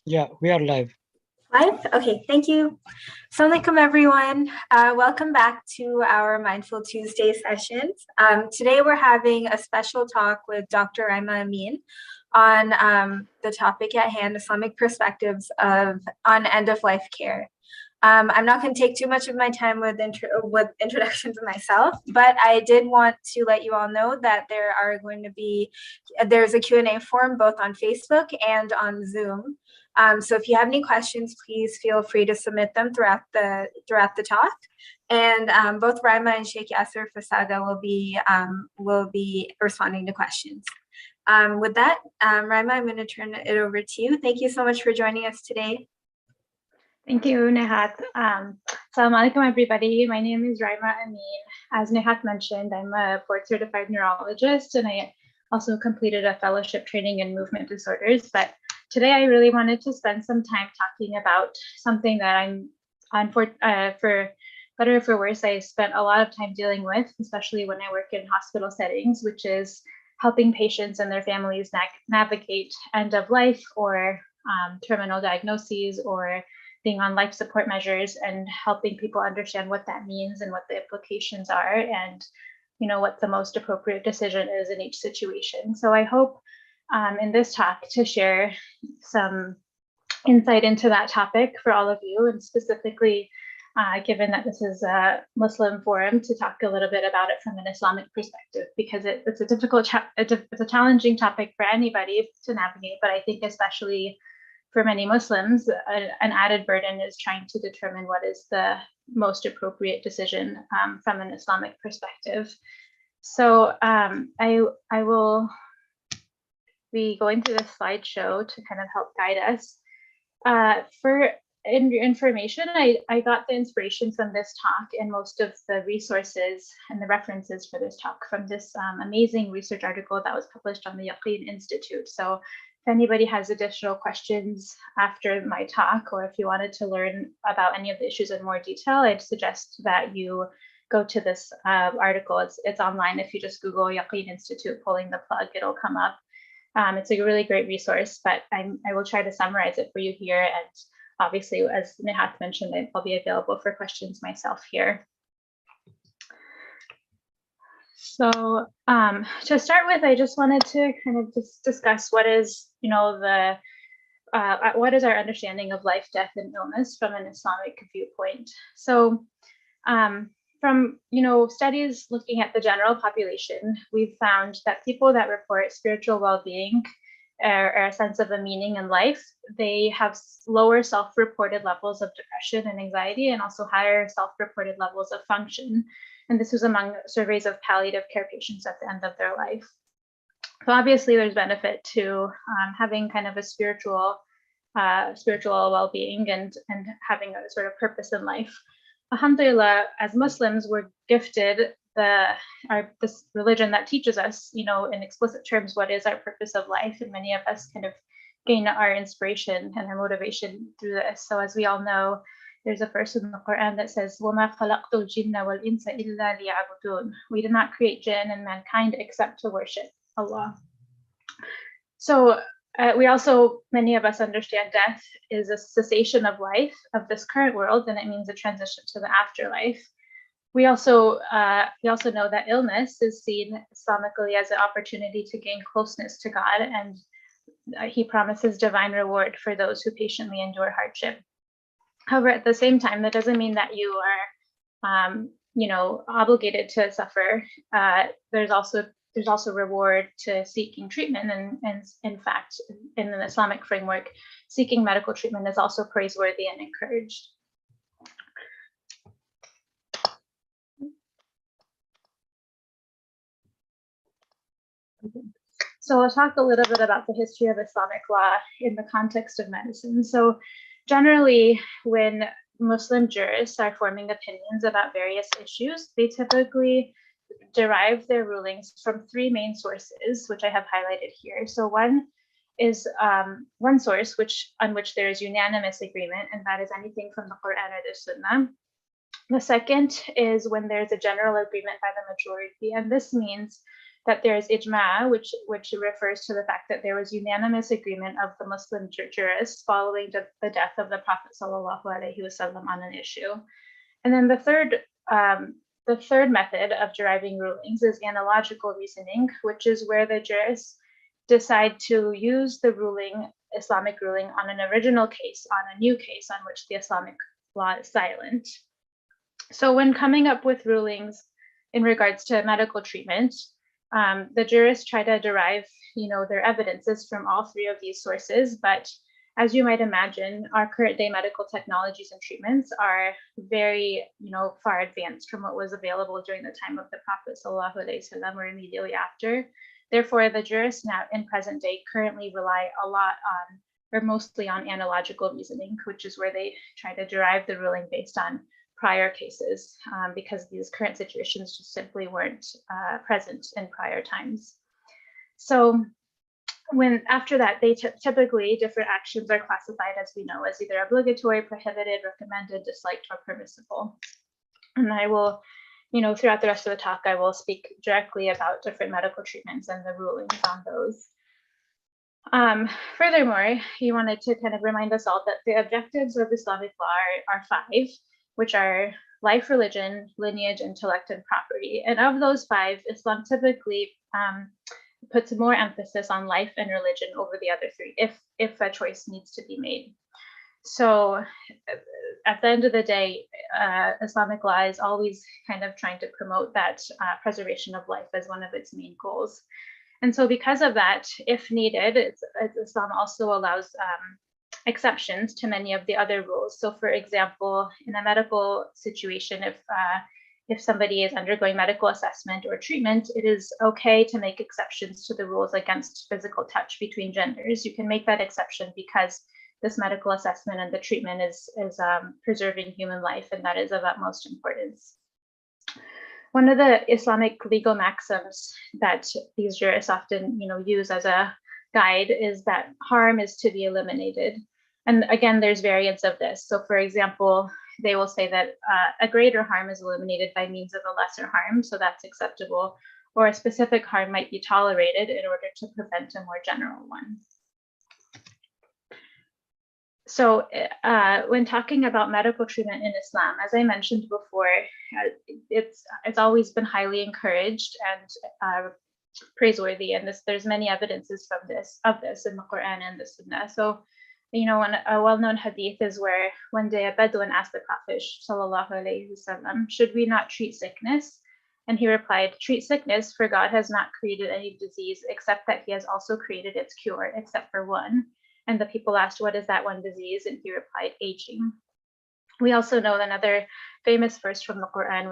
Yeah, we are live. Live? Okay, thank you. Assalamualaikum, everyone. Welcome back to our Mindful Tuesday sessions. Today we're having a special talk with Dr. Raima Amin on the topic at hand, Islamic perspectives on end-of-life care. I'm not going to take too much of my time with introductions of myself, but I did want to let you all know that there's a Q&A forum both on Facebook and on Zoom. So if you have any questions, please feel free to submit them throughout the talk. And both Raima and Sheikh Yasser Fasada will be responding to questions. With that, Raima, I'm going to turn it over to you. Thank you so much for joining us today. Thank you, Nehat. Assalamu alaikum, everybody. My name is Raima Amin. As Nehat mentioned, I'm a board-certified neurologist, and I also completed a fellowship training in movement disorders. But today, I really wanted to spend some time talking about something that for better or for worse, I spent a lot of time dealing with, especially when I work in hospital settings, which is helping patients and their families navigate end of life or terminal diagnoses or being on life support measures, and helping people understand what that means and what the implications are, and what the most appropriate decision is in each situation. So I hope in this talk to share some insight into that topic for all of you, and specifically given that this is a Muslim forum, to talk a little bit about it from an Islamic perspective, because it's a challenging topic for anybody to navigate, but I think especially for many Muslims, an added burden is trying to determine what is the most appropriate decision from an Islamic perspective. So I will be going through this slideshow to kind of help guide us. For information, I got the inspiration from this talk and most of the resources and the references for this talk from this amazing research article that was published on the Yaqeen Institute. So if anybody has additional questions after my talk, or if you wanted to learn about any of the issues in more detail, I'd suggest that you go to this article. It's online. If you just Google Yaqeen Institute pulling the plug, it'll come up. It's a really great resource, but I will try to summarize it for you here. And obviously, as Nehat mentioned, I'll be available for questions myself here. So to start with, I just wanted to kind of just discuss what is, what is our understanding of life, death, and illness from an Islamic viewpoint. So from studies looking at the general population, we've found that people that report spiritual well-being or a sense of a meaning in life, they have lower self-reported levels of depression and anxiety, and also higher self-reported levels of function. And this was among surveys of palliative care patients at the end of their life. So obviously there's benefit to having kind of a spiritual well-being and having a sort of purpose in life. Alhamdulillah, as Muslims, we're gifted this religion that teaches us, in explicit terms, what is our purpose of life. And many of us kind of gain our inspiration and our motivation through this. So as we all know, there's a verse in the Quran that says, وَمَا خَلَقْتُ الْجِنَّ وَالْإِنسَ إِلَّا لِيَعْبُدُونَ. We did not create jinn and mankind except to worship Allah. So many of us understand death is a cessation of life, of this current world, and it means a transition to the afterlife. We also know that illness is seen Islamically as an opportunity to gain closeness to God, and He promises divine reward for those who patiently endure hardship. However, at the same time, that doesn't mean that you are, obligated to suffer. There's also reward to seeking treatment, and in fact, in an Islamic framework, seeking medical treatment is also praiseworthy and encouraged. So I'll talk a little bit about the history of Islamic law in the context of medicine. So generally, when Muslim jurists are forming opinions about various issues, they typically derive their rulings from three main sources, which I have highlighted here. So one is one source on which there is unanimous agreement, and that is anything from the Quran or the Sunnah. The second is when there's a general agreement by the majority, and this means that there is ijma, which refers to the fact that there was unanimous agreement of the Muslim jurists following the death of the Prophet sallallahu alaihi wasallam on an issue. And then the third method of deriving rulings is analogical reasoning, which is where the jurists decide to use the Islamic ruling on an original case, on a new case on which the Islamic law is silent. So when coming up with rulings in regards to medical treatment, the jurists try to derive, their evidences from all three of these sources. But as you might imagine, our current day medical technologies and treatments are very, far advanced from what was available during the time of the Prophet sallallahu alaihi wasallam or immediately after. Therefore, the jurists now in present day currently rely a lot on, or mostly on, analogical reasoning, which is where they try to derive the ruling based on prior cases, because these current situations just simply weren't present in prior times. So after that, they typically different actions are classified, as we know, as either obligatory, prohibited, recommended, disliked, or permissible. And I will, throughout the rest of the talk, I will speak directly about different medical treatments and the rulings on those. Furthermore, he wanted to kind of remind us all that the objectives of Islamic law are 5, which are life, religion, lineage, intellect, and property. And of those 5, Islam typically puts more emphasis on life and religion over the other 3, if a choice needs to be made. So at the end of the day, Islamic law is always kind of trying to promote that preservation of life as one of its main goals. And so because of that, if needed, Islam also allows exceptions to many of the other rules. So for example, in a medical situation, if somebody is undergoing medical assessment or treatment, it is okay to make exceptions to the rules against physical touch between genders. You can make that exception because this medical assessment and the treatment is preserving human life, and that is of utmost importance. One of the Islamic legal maxims that these jurists often, use as a guide is that harm is to be eliminated. And again, there's variants of this. So for example, they will say that a greater harm is eliminated by means of a lesser harm, so that's acceptable, or a specific harm might be tolerated in order to prevent a more general one. So when talking about medical treatment in Islam, as I mentioned before, it's always been highly encouraged and praiseworthy, and there's many evidences of this in the Quran and the Sunnah. So, a well-known hadith is where one day a Bedouin asked the Prophet sallallahu alaihi wasallam, "Should we not treat sickness?" And he replied, "Treat sickness, for God has not created any disease except that He has also created its cure, except for one." And the people asked, "What is that one disease?" And he replied, "Aging." We also know another famous verse from the Quran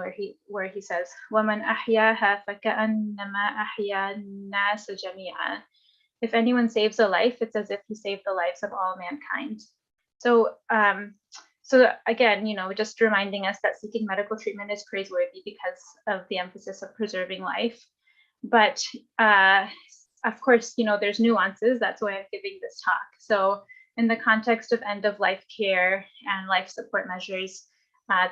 where he says, وَمَنْ أَحْيَاهَا فَكَأَنَّمَا أَحْيَا النَّاسَ جَمِيعًا. If anyone saves a life, it's as if he saved the lives of all mankind. So, again, just reminding us that seeking medical treatment is praiseworthy because of the emphasis of preserving life. But of course, there's nuances. That's why I'm giving this talk. So in the context of end-of-life care and life support measures,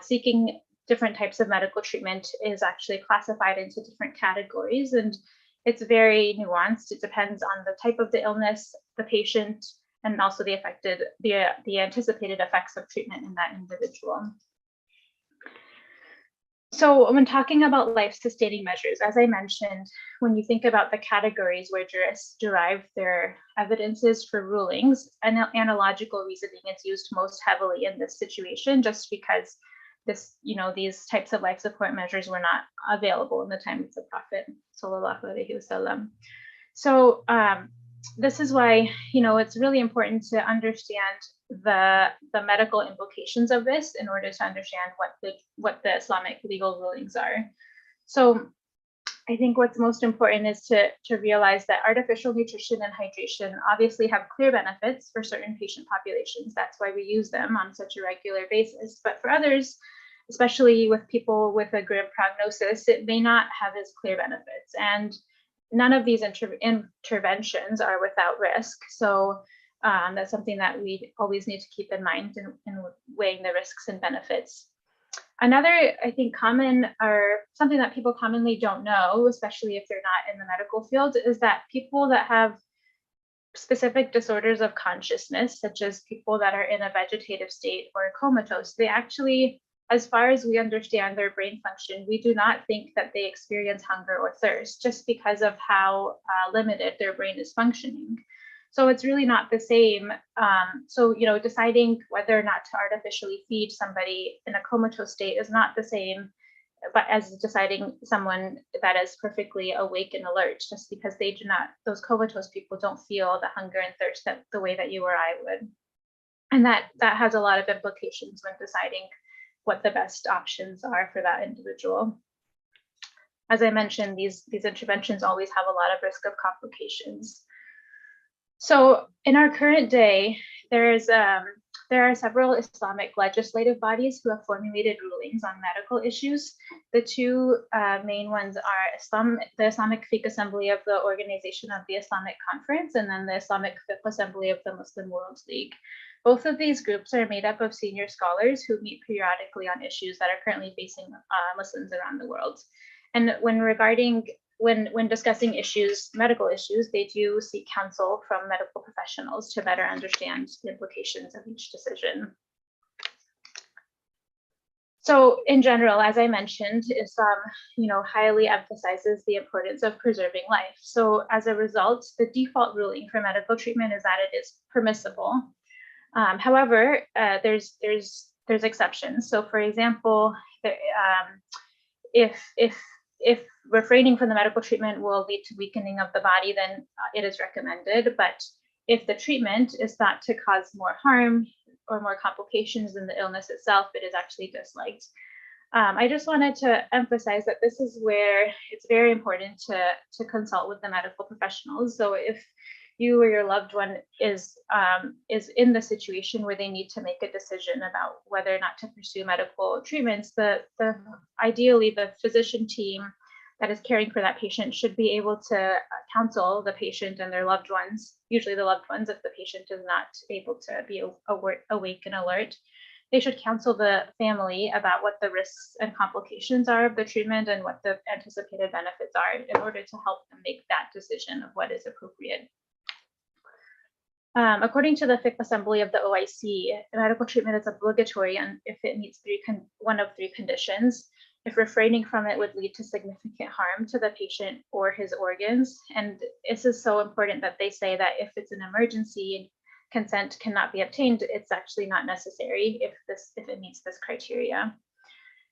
seeking different types of medical treatment is actually classified into different categories, and it's very nuanced. It depends on the type of the illness, the patient, and also the anticipated effects of treatment in that individual. So when talking about life-sustaining measures, as I mentioned, when you think about the categories where jurists derive their evidences for rulings, analogical reasoning is used most heavily in this situation, just because these types of life support measures were not available in the time of the Prophet sallallahu alaihi wasallam. So this is why it's really important to understand the medical implications of this in order to understand what the Islamic legal rulings are. So I think what's most important is to realize that artificial nutrition and hydration obviously have clear benefits for certain patient populations. That's why we use them on such a regular basis. But for others, especially with people with a grim prognosis, it may not have as clear benefits. And none of these interventions are without risk. So that's something that we always need to keep in mind in weighing the risks and benefits. Another, I think, common or something that people commonly don't know, especially if they're not in the medical field, is that people that have specific disorders of consciousness, such as people that are in a vegetative state or comatose, they actually, as far as we understand their brain function, we do not think that they experience hunger or thirst just because of how limited their brain is functioning. So it's really not the same. So, deciding whether or not to artificially feed somebody in a comatose state is not the same but as deciding someone that is perfectly awake and alert, just because they do not, those comatose people don't feel the hunger and thirst that the way that you or I would. And that has a lot of implications when deciding what the best options are for that individual. As I mentioned, these interventions always have a lot of risk of complications. So in our current day, there are several Islamic legislative bodies who have formulated rulings on medical issues. The two main ones are the Islamic Fiqh Assembly of the Organization of the Islamic Conference, and then the Islamic Fiqh Assembly of the Muslim World League. Both of these groups are made up of senior scholars who meet periodically on issues that are currently facing Muslims around the world. And when discussing issues, medical issues, they do seek counsel from medical professionals to better understand the implications of each decision. So in general, as I mentioned, Islam, highly emphasizes the importance of preserving life. So as a result, the default ruling for medical treatment is that it is permissible. However, there's exceptions. So for example, if refraining from the medical treatment will lead to weakening of the body, then it is recommended. But if the treatment is thought to cause more harm or more complications than the illness itself, it is actually disliked. I just wanted to emphasize that this is where it's very important to consult with the medical professionals. So if you or your loved one is in the situation where they need to make a decision about whether or not to pursue medical treatments, ideally the physician team that is caring for that patient should be able to counsel the patient and their loved ones, usually the loved ones if the patient is not able to be awake and alert. They should counsel the family about what the risks and complications are of the treatment and what the anticipated benefits are in order to help them make that decision of what is appropriate. According to the Fiqh Assembly of the OIC, medical treatment is obligatory and if it meets one of three conditions. If refraining from it would lead to significant harm to the patient or his organs. And this is so important that they say that if it's an emergency, consent cannot be obtained, it's actually not necessary if it meets this criteria.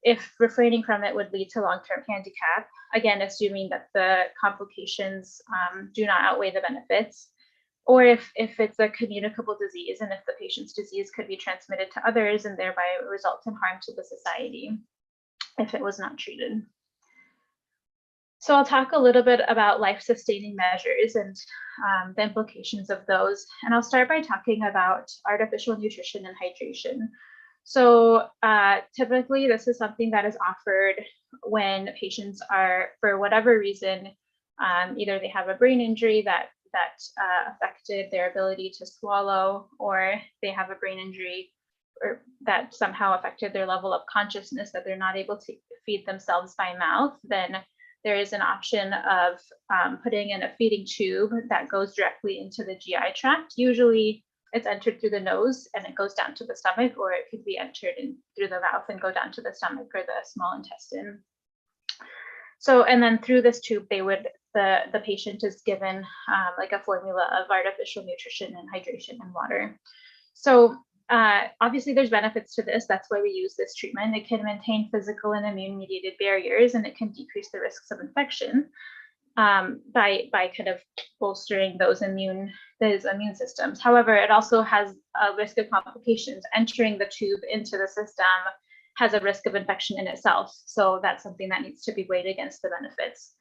If refraining from it would lead to long-term handicap, again, assuming that the complications do not outweigh the benefits, or if it's a communicable disease and if the patient's disease could be transmitted to others and thereby result in harm to the society if it was not treated. So I'll talk a little bit about life-sustaining measures and the implications of those. And I'll start by talking about artificial nutrition and hydration. So typically this is something that is offered when patients are, for whatever reason, either they have a brain injury that affected their ability to swallow, or they have a brain injury or that somehow affected their level of consciousness that they're not able to feed themselves by mouth, then there is an option of putting in a feeding tube that goes directly into the GI tract. Usually it's entered through the nose and it goes down to the stomach, or it could be entered through the mouth and go down to the stomach or the small intestine. So, and then through this tube, the patient is given like a formula of artificial nutrition and hydration and water. So obviously there's benefits to this. That's why we use this treatment. It can maintain physical and immune mediated barriers, and it can decrease the risks of infection by kind of bolstering those immune systems. However, it also has a risk of complications. Entering the tube into the system has a risk of infection in itself. So that's something that needs to be weighed against the benefits.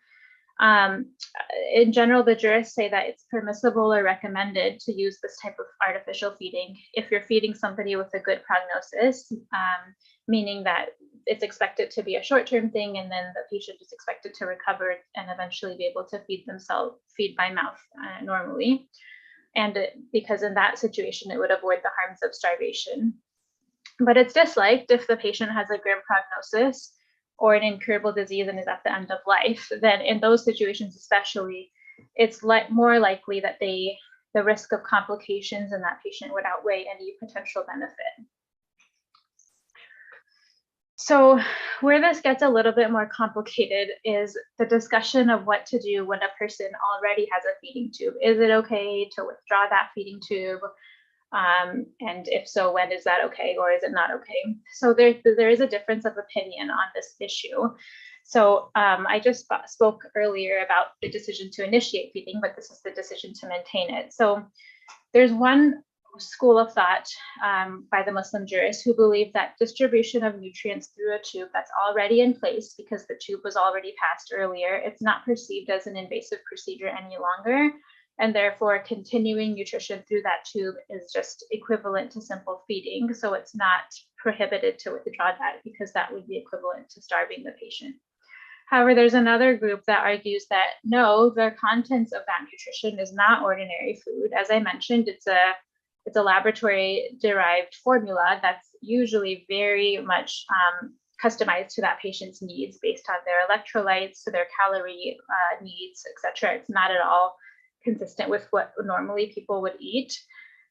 In general, the jurists say that it's permissible or recommended to use this type of artificial feeding if you're feeding somebody with a good prognosis, meaning that it's expected to be a short-term thing and then the patient is expected to recover and eventually be able to feed by mouth normally. And because in that situation, it would avoid the harms of starvation. but it's disliked if the patient has a grim prognosis or an incurable disease and is at the end of life. Then in those situations especially, it's more likely that the risk of complications in that patient would outweigh any potential benefit. So where this gets a little bit more complicated is the discussion of what to do when a person already has a feeding tube. Is it okay to withdraw that feeding tube? And if so, when is that okay, or is it not okay? So there is a difference of opinion on this issue. So I just spoke earlier about the decision to initiate feeding, but this is the decision to maintain it. So there's one school of thought by the Muslim jurists who believe that distribution of nutrients through a tube that's already in place, because the tube was already passed earlier, it's not perceived as an invasive procedure any longer, and therefore continuing nutrition through that tube is just equivalent to simple feeding. So it's not prohibited to withdraw that, because that would be equivalent to starving the patient. However, there's another group that argues that no, the contents of that nutrition is not ordinary food. As I mentioned, it's a laboratory derived formula that's usually very much customized to that patient's needs based on their electrolytes, their calorie needs, etc. It's not at all consistent with what normally people would eat.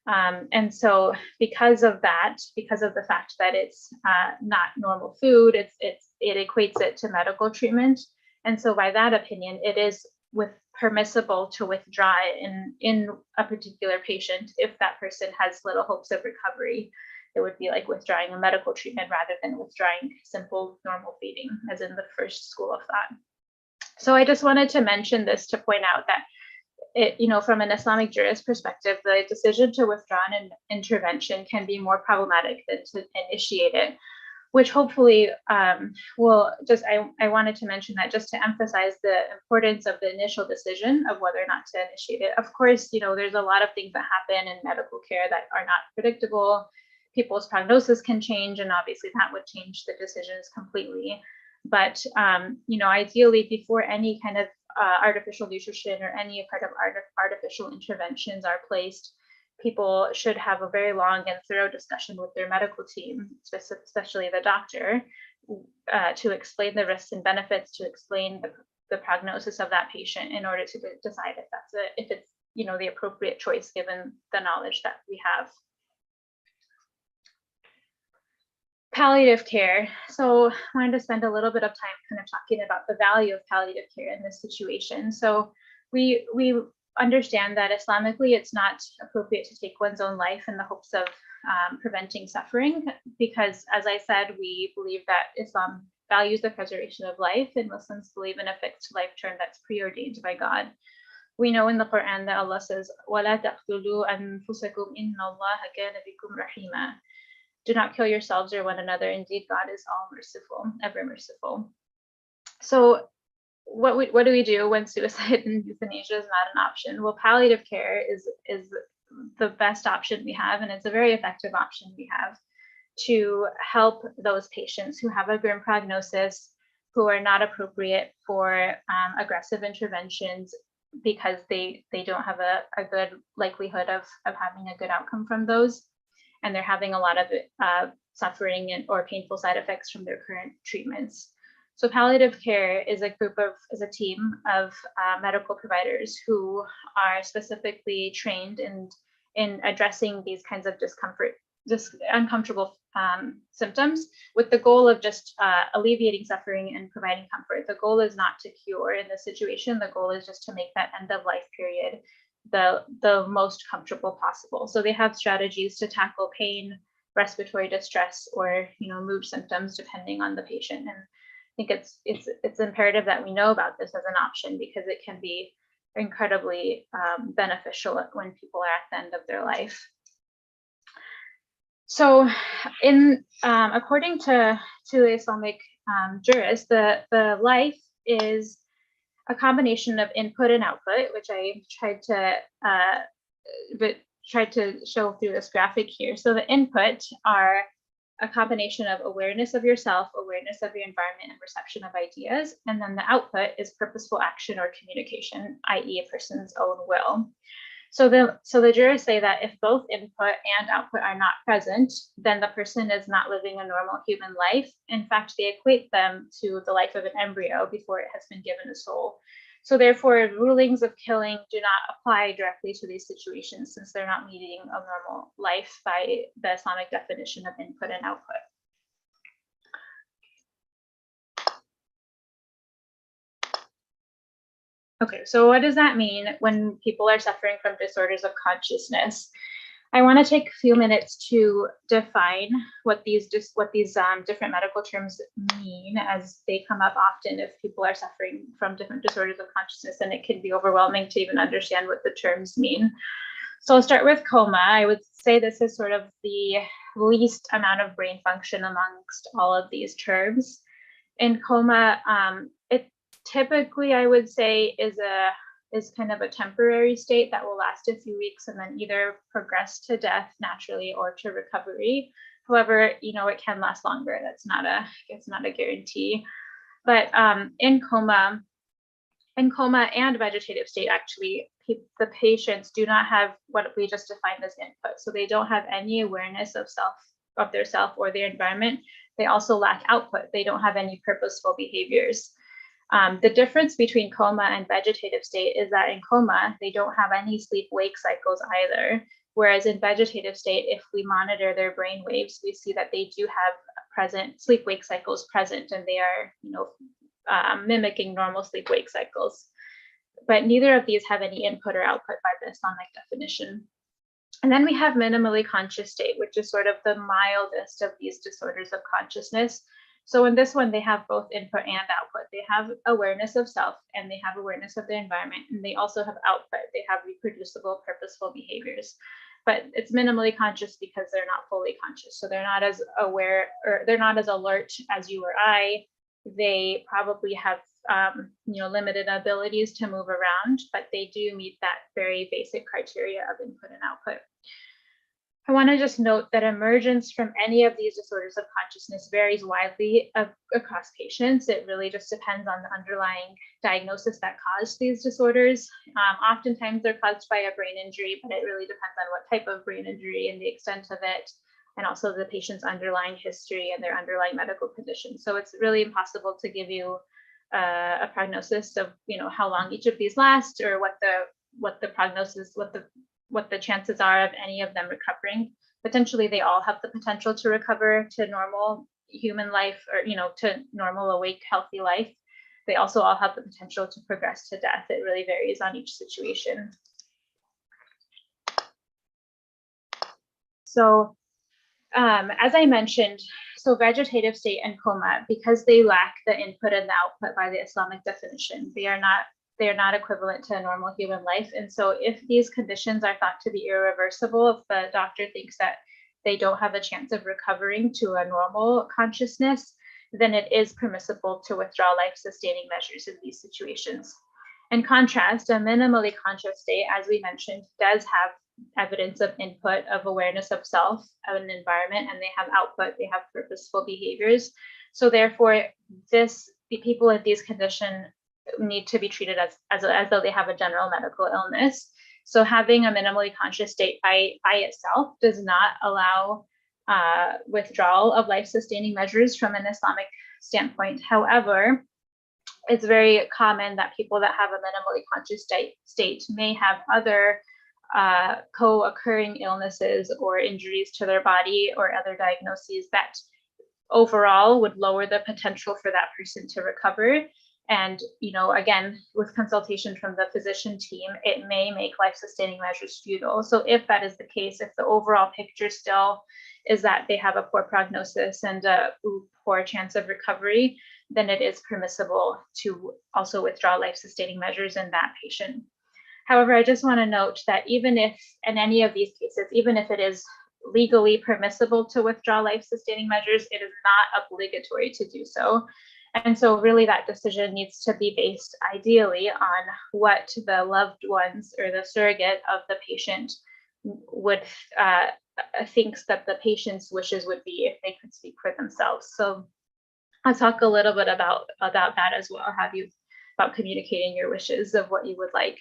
And so because of that, because of the fact that it's not normal food, it equates it to medical treatment. And so by that opinion, it is permissible to withdraw in a particular patient if that person has little hopes of recovery. It would be like withdrawing a medical treatment rather than withdrawing simple normal feeding, as in the first school of thought. So I just wanted to mention this to point out that from an Islamic jurist perspective, the decision to withdraw an intervention can be more problematic than to initiate it, which hopefully will just, I wanted to mention that just to emphasize the importance of the initial decision of whether or not to initiate it. Of course, there's a lot of things that happen in medical care that are not predictable. People's prognosis can change, and obviously that would change the decisions completely. But, ideally before any kind of artificial nutrition or any kind of artificial interventions are placed, people should have a very long and thorough discussion with their medical team, especially the doctor, to explain the risks and benefits, to explain the prognosis of that patient in order to decide if it's the appropriate choice given the knowledge that we have. Palliative care. So I wanted to spend a little bit of time kind of talking about the value of palliative care in this situation. So we understand that Islamically, it's not appropriate to take one's own life in the hopes of preventing suffering, because, as I said, we believe that Islam values the preservation of life, and Muslims believe in a fixed life term that's preordained by God. We know in the Quran that Allah says, وَلَا تَقْتُلُوا أَنفُسَكُمْ إِنَّ اللَّهَ كَانَ بِكُمْ رَحِيمًا. Do not kill yourselves or one another. Indeed, God is all merciful, ever merciful. So what do we do when suicide and euthanasia is not an option? Well, palliative care is the best option we have, and it's a very effective option we have to help those patients who have a grim prognosis, who are not appropriate for aggressive interventions because they don't have a good likelihood of having a good outcome from those, and they're having a lot of suffering or painful side effects from their current treatments. So palliative care is a team of medical providers who are specifically trained in addressing these kinds of uncomfortable symptoms, with the goal of just alleviating suffering and providing comfort. The goal is not to cure in this situation. The goal is just to make that end of life period the most comfortable possible. So they have strategies to tackle pain, respiratory distress, or mood symptoms depending on the patient. And I think it's imperative that we know about this as an option, because it can be incredibly beneficial when people are at the end of their life. So according to Islamic jurists, the life is a combination of input and output, which I tried to show through this graphic here. So the input are a combination of awareness of yourself, awareness of your environment, and perception of ideas. And then the output is purposeful action or communication, i.e. a person's own will. So the jurors say that if both input and output are not present, then the person is not living a normal human life. In fact, they equate them to the life of an embryo before it has been given a soul. So therefore, rulings of killing do not apply directly to these situations, since they're not leading a normal life by the Islamic definition of input and output. Okay, so what does that mean when people are suffering from disorders of consciousness? I want to take a few minutes to define what these different medical terms mean, as they come up often if people are suffering from different disorders of consciousness, and it can be overwhelming to even understand what the terms mean. So I'll start with coma. I would say this is sort of the least amount of brain function amongst all of these terms. In coma, it typically, I would say, is kind of a temporary state that will last a few weeks and then either progress to death naturally or to recovery. However, it can last longer. It's not a guarantee. But in coma and vegetative state, actually, the patients do not have what we just defined as input. So they don't have any awareness of their self or their environment. They also lack output. They don't have any purposeful behaviors. The difference between coma and vegetative state is that in coma, they don't have any sleep-wake cycles either. Whereas in vegetative state, if we monitor their brain waves, we see that they do have present sleep-wake cycles present, and they are, mimicking normal sleep-wake cycles. But neither of these have any input or output by the Islamic definition. And then we have minimally conscious state, which is sort of the mildest of these disorders of consciousness. So in this one, they have both input and output. They have awareness of self, and they have awareness of the environment, and they also have output. They have reproducible, purposeful behaviors. But it's minimally conscious because they're not fully conscious. So they're not as aware, or they're not as alert as you or I. They probably have limited abilities to move around, but they do meet that very basic criteria of input and output. I want to just note that emergence from any of these disorders of consciousness varies widely across patients. It really just depends on the underlying diagnosis that caused these disorders. Oftentimes they're caused by a brain injury, but it really depends on what type of brain injury and the extent of it, and also the patient's underlying history and their underlying medical condition. So it's really impossible to give you a prognosis of how long each of these last, or what the prognosis, what the chances are of any of them recovering. Potentially, they all have the potential to recover to normal human life, or to normal, awake, healthy life. They also all have the potential to progress to death. It really varies on each situation. So as I mentioned, so vegetative state and coma, because they lack the input and the output by the Islamic definition, they are not equivalent to a normal human life. And so if these conditions are thought to be irreversible, if the doctor thinks that they don't have a chance of recovering to a normal consciousness, then it is permissible to withdraw life-sustaining measures in these situations. In contrast, a minimally conscious state, as we mentioned, does have evidence of input, of awareness of self, of an environment, and they have output, they have purposeful behaviors. So therefore, the people in these conditions need to be treated as though they have a general medical illness. So having a minimally conscious state by itself does not allow withdrawal of life-sustaining measures from an Islamic standpoint. However, it's very common that people that have a minimally conscious state may have other co-occurring illnesses or injuries to their body or other diagnoses that overall would lower the potential for that person to recover. And, again, with consultation from the physician team, it may make life-sustaining measures futile. So if that is the case, if the overall picture still is that they have a poor prognosis and a poor chance of recovery, then it is permissible to also withdraw life-sustaining measures in that patient. However, I just want to note that even if in any of these cases, even if it is legally permissible to withdraw life-sustaining measures, it is not obligatory to do so. And so really that decision needs to be based ideally on what the loved ones or the surrogate of the patient would thinks that the patient's wishes would be if they could speak for themselves. So I'll talk a little bit about that as well, about communicating your wishes of what you would like.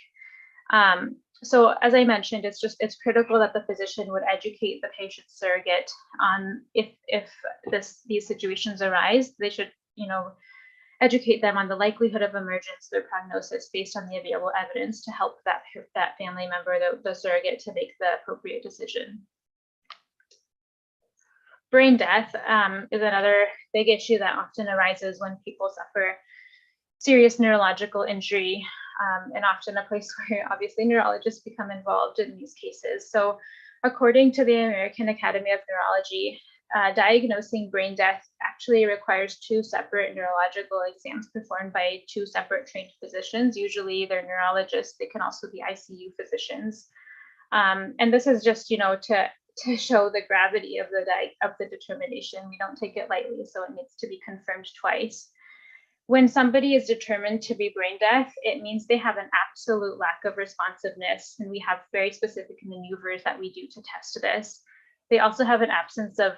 So as I mentioned, it's critical that the physician would educate the patient surrogate on if these situations arise. They should, educate them on the likelihood of emergence, their prognosis based on the available evidence to help that family member, the surrogate, to make the appropriate decision. Brain death is another big issue that often arises when people suffer serious neurological injury, and often a place where obviously neurologists become involved in these cases. So according to the American Academy of Neurology, diagnosing brain death actually requires 2 separate neurological exams performed by 2 separate trained physicians. Usually they're neurologists, they can also be ICU physicians. And this is just, to show the gravity of the determination. We don't take it lightly, so it needs to be confirmed twice. When somebody is determined to be brain deaf, it means they have an absolute lack of responsiveness, and we have very specific maneuvers that we do to test this. They also have an absence of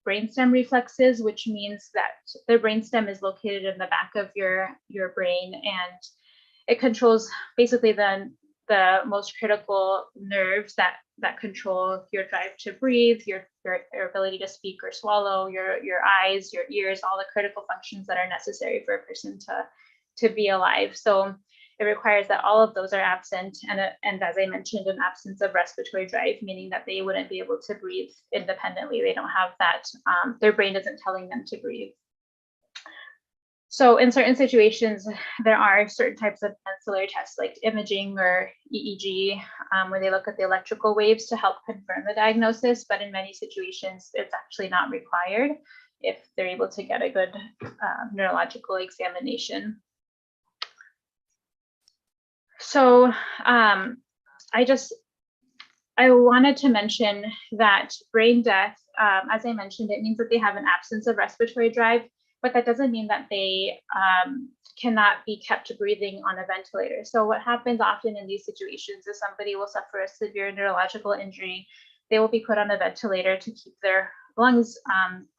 brainstem reflexes, which means that their brainstem is located in the back of your brain, and it controls basically the most critical nerves that control your drive to breathe, your ability to speak or swallow, your eyes, your ears, all the critical functions that are necessary for a person to be alive. So it requires that all of those are absent, and as I mentioned, an absence of respiratory drive, meaning that they wouldn't be able to breathe independently. They don't have that, their brain isn't telling them to breathe. So in certain situations, there are certain types of ancillary tests like imaging or EEG, where they look at the electrical waves to help confirm the diagnosis, but in many situations, it's actually not required if they're able to get a good neurological examination. So I wanted to mention that brain death, as I mentioned, it means that they have an absence of respiratory drive, but that doesn't mean that they cannot be kept breathing on a ventilator. So what happens often in these situations is somebody will suffer a severe neurological injury. They will be put on a ventilator to keep their lungs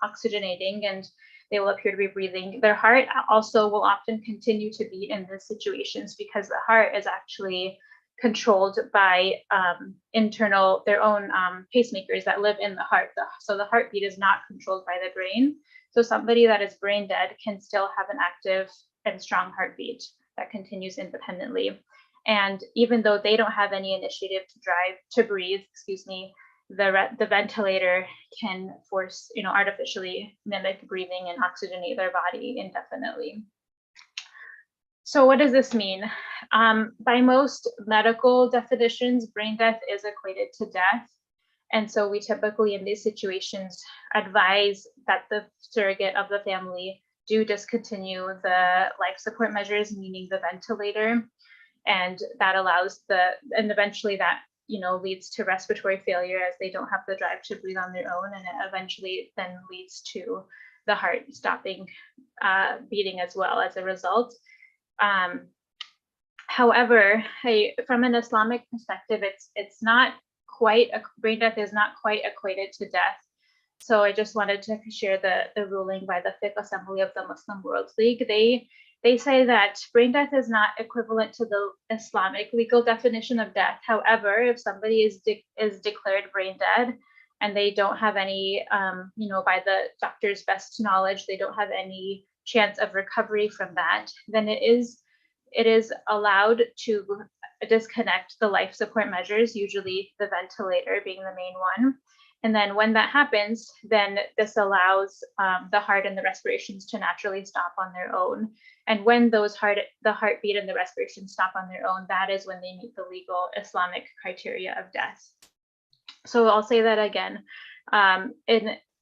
oxygenating, and they will appear to be breathing. Their heart also will often continue to beat in these situations because the heart is actually controlled by their own pacemakers that live in the heart. So the heartbeat is not controlled by the brain. So somebody that is brain dead can still have an active and strong heartbeat that continues independently. And even though they don't have any initiative to breathe, the ventilator can force, artificially mimic breathing and oxygenate their body indefinitely. So what does this mean? By most medical definitions, brain death is equated to death. And so we typically in these situations advise that the surrogate of the family do discontinue the life support measures, meaning the ventilator. And that allows and eventually that, leads to respiratory failure as they don't have the drive to breathe on their own. And it eventually then leads to the heart stopping beating as well as a result. However, from an Islamic perspective, it's not quite, brain death is not quite equated to death. So I just wanted to share the ruling by the Fiqh Assembly of the Muslim World League. They say that brain death is not equivalent to the Islamic legal definition of death. However, if somebody is declared brain dead and they don't have any, by the doctor's best knowledge, they don't have any chance of recovery from that, then it is allowed to disconnect the life support measures, usually the ventilator being the main one. And then when that happens, then this allows the heart and the respirations to naturally stop on their own. And when the heartbeat and the respiration stop on their own, that is when they meet the legal Islamic criteria of death. So I'll say that again.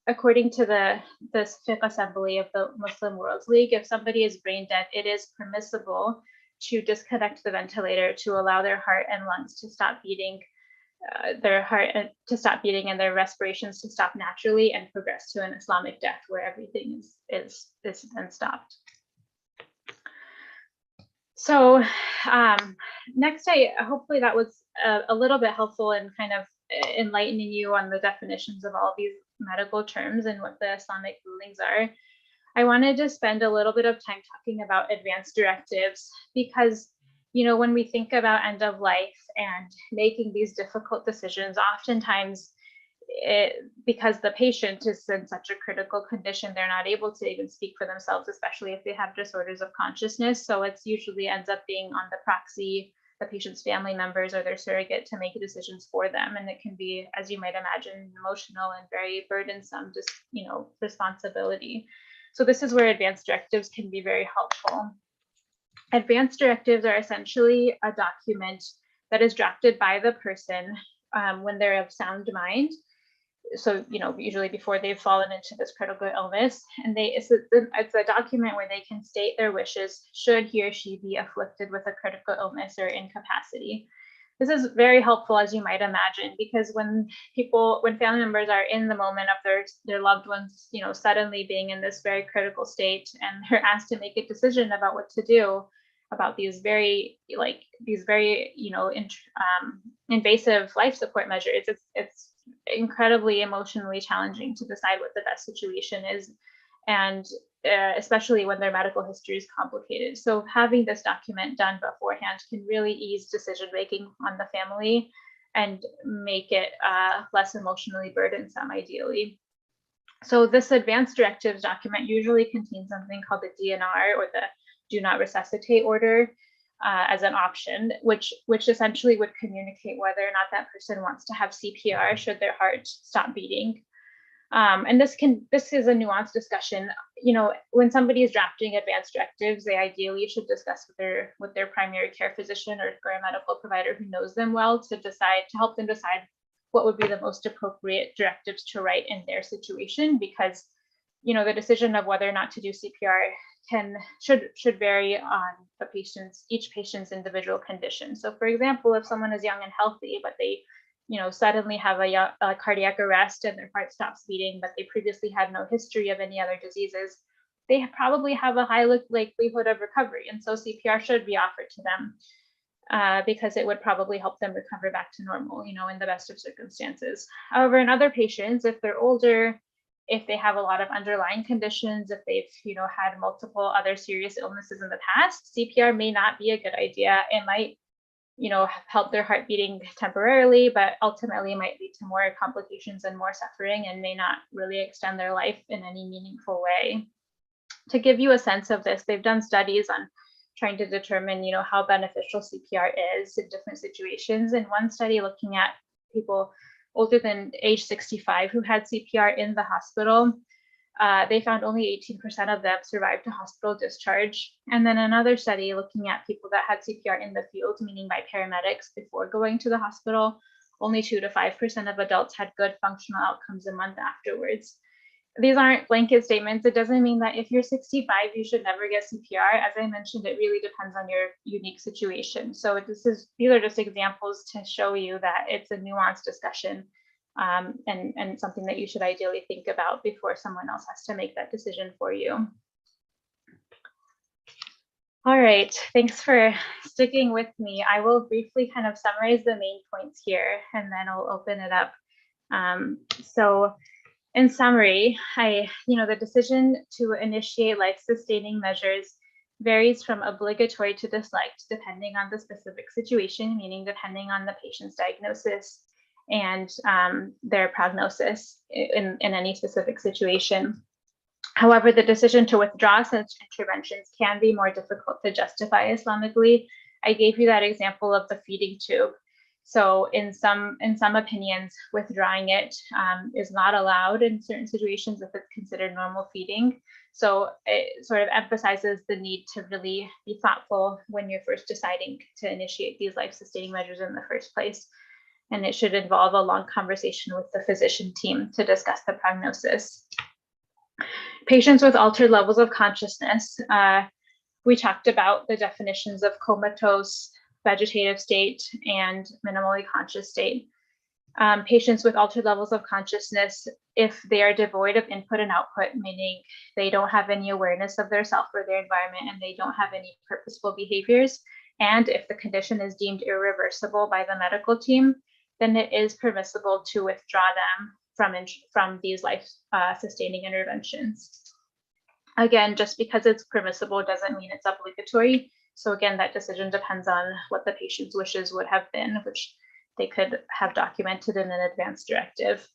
According to this Fiqh Assembly of the Muslim World League, if somebody is brain dead, it is permissible to disconnect the ventilator to allow their heart and lungs to stop beating, and their respirations to stop naturally and progress to an Islamic death where everything is then stopped. So next, hopefully that was a little bit helpful in kind of enlightening you on the definitions of all these medical terms and what the Islamic rulings are. I wanted to spend a little bit of time talking about advanced directives because when we think about end of life and making these difficult decisions, oftentimes because the patient is in such a critical condition, they're not able to even speak for themselves, especially if they have disorders of consciousness. So it's usually ends up being on the proxy, the patient's family members or their surrogate to make decisions for them. And it can be, as you might imagine, emotional and very burdensome, just, responsibility. So this is where advanced directives can be very helpful. Advanced directives are essentially a document that is drafted by the person when they're of sound mind. So, usually before they've fallen into this critical illness, and it's a document where they can state their wishes should he or she be afflicted with a critical illness or incapacity. This is very helpful, as you might imagine, because when family members are in the moment of their loved ones, suddenly being in this very critical state, and they're asked to make a decision about what to do about these very invasive life support measures, it's incredibly emotionally challenging to decide what the best situation is, and especially when their medical history is complicated. So having this document done beforehand can really ease decision making on the family and make it less emotionally burdensome, ideally. So this advanced directives document usually contains something called the DNR, or the Do Not Resuscitate order, as an option, which essentially would communicate whether or not that person wants to have CPR should their heart stop beating. And this is a nuanced discussion. When somebody is drafting advanced directives, they ideally should discuss with their primary care physician or a medical provider who knows them well to help them decide what would be the most appropriate directives to write in their situation, because the decision of whether or not to do CPR should vary on each patient's individual condition. So for example, if someone is young and healthy, but they suddenly have a cardiac arrest and their heart stops beating, but they previously had no history of any other diseases, they probably have a high likelihood of recovery. And so CPR should be offered to them because it would probably help them recover back to normal, in the best of circumstances. However, in other patients, if they're older, if they have a lot of underlying conditions, if they've had multiple other serious illnesses in the past, CPR may not be a good idea. It might help their heart beating temporarily, but ultimately might lead to more complications and more suffering, and may not really extend their life in any meaningful way. To give you a sense of this, they've done studies on trying to determine how beneficial CPR is in different situations. In one study looking at people older than age 65 who had CPR in the hospital, they found only 18% of them survived to hospital discharge. And then another study looking at people that had CPR in the field, meaning by paramedics before going to the hospital, only 2 to 5% of adults had good functional outcomes a month afterwards. These aren't blanket statements. It doesn't mean that if you're 65, you should never get CPR. As I mentioned, it really depends on your unique situation. So these are just examples to show you that it's a nuanced discussion, and something that you should ideally think about before someone else has to make that decision for you. All right, thanks for sticking with me. I will briefly kind of summarize the main points here, and then I'll open it up. So in summary, the decision to initiate life-sustaining measures varies from obligatory to disliked depending on the specific situation, meaning depending on the patient's diagnosis and their prognosis in any specific situation. However, the decision to withdraw such interventions can be more difficult to justify Islamically. I gave you that example of the feeding tube. So in some opinions, withdrawing it is not allowed in certain situations if it's considered normal feeding. So it sort of emphasizes the need to really be thoughtful when you're first deciding to initiate these life-sustaining measures in the first place. And it should involve a long conversation with the physician team to discuss the prognosis. Patients with altered levels of consciousness, we talked about the definitions of comatose, vegetative state, and minimally conscious state. Patients with altered levels of consciousness, if they are devoid of input and output, meaning they don't have any awareness of their self or their environment, and they don't have any purposeful behaviors, and if the condition is deemed irreversible by the medical team, then it is permissible to withdraw them from these life-sustaining interventions. Again, just because it's permissible doesn't mean it's obligatory. So again, that decision depends on what the patient's wishes would have been, which they could have documented in an advance directive.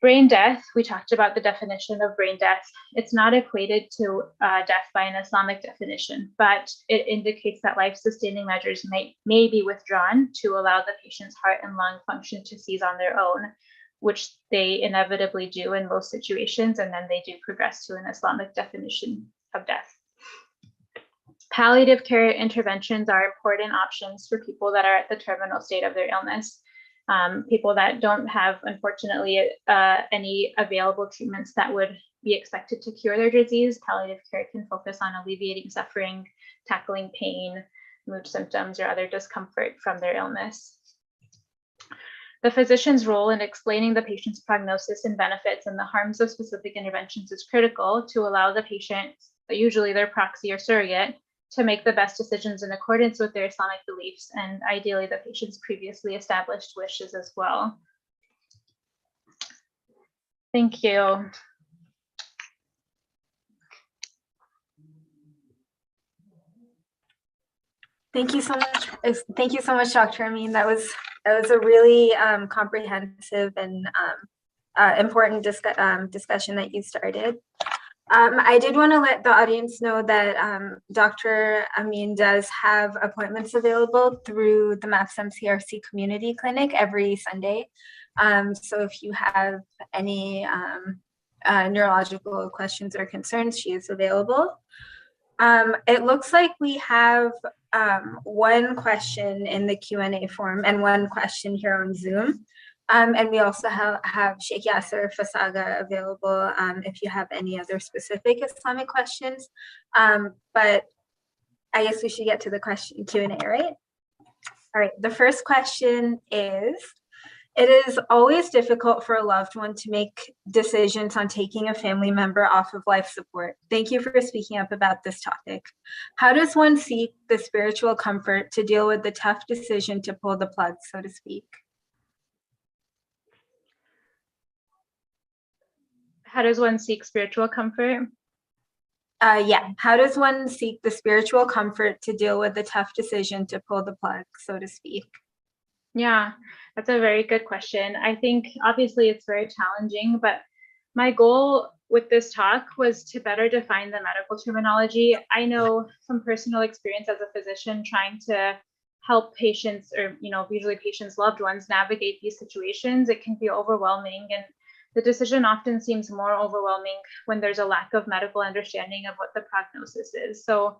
Brain death, we talked about the definition of brain death. It's not equated to death by an Islamic definition, but it indicates that life-sustaining measures may be withdrawn to allow the patient's heart and lung function to cease on their own, which they inevitably do in most situations, and then they do progress to an Islamic definition of death. Palliative care interventions are important options for people that are at the terminal state of their illness. People that don't have, unfortunately, any available treatments that would be expected to cure their disease. Palliative care can focus on alleviating suffering, tackling pain, mood symptoms, or other discomfort from their illness. The physician's role in explaining the patient's prognosis and benefits and the harms of specific interventions is critical to allow the patient, usually their proxy or surrogate, to make the best decisions in accordance with their Islamic beliefs and ideally the patient's previously established wishes as well. Thank you. Thank you so much. Thank you so much, Dr. Amin. That was a really comprehensive and important discussion that you started. I did want to let the audience know that Dr. Amin does have appointments available through the MAPSM CRC Community Clinic every Sunday. So if you have any neurological questions or concerns, she is available. It looks like we have one question in the Q&A form and one question here on Zoom. And we also have Sheikh Yasser Fasaga available if you have any other specific Islamic questions. But I guess we should get to the question Q&A, right? All right, the first question is, it is always difficult for a loved one to make decisions on taking a family member off of life support. Thank you for speaking up about this topic. How does one seek the spiritual comfort to deal with the tough decision to pull the plug, so to speak? How does one seek spiritual comfort? Yeah, how does one seek the spiritual comfort to deal with the tough decision to pull the plug, so to speak? Yeah, that's a very good question. I think obviously it's very challenging, but my goal with this talk was to better define the medical terminology. I know from personal experience as a physician trying to help patients or, usually patients' loved ones navigate these situations, it can be overwhelming, and the decision often seems more overwhelming when there's a lack of medical understanding of what the prognosis is. So,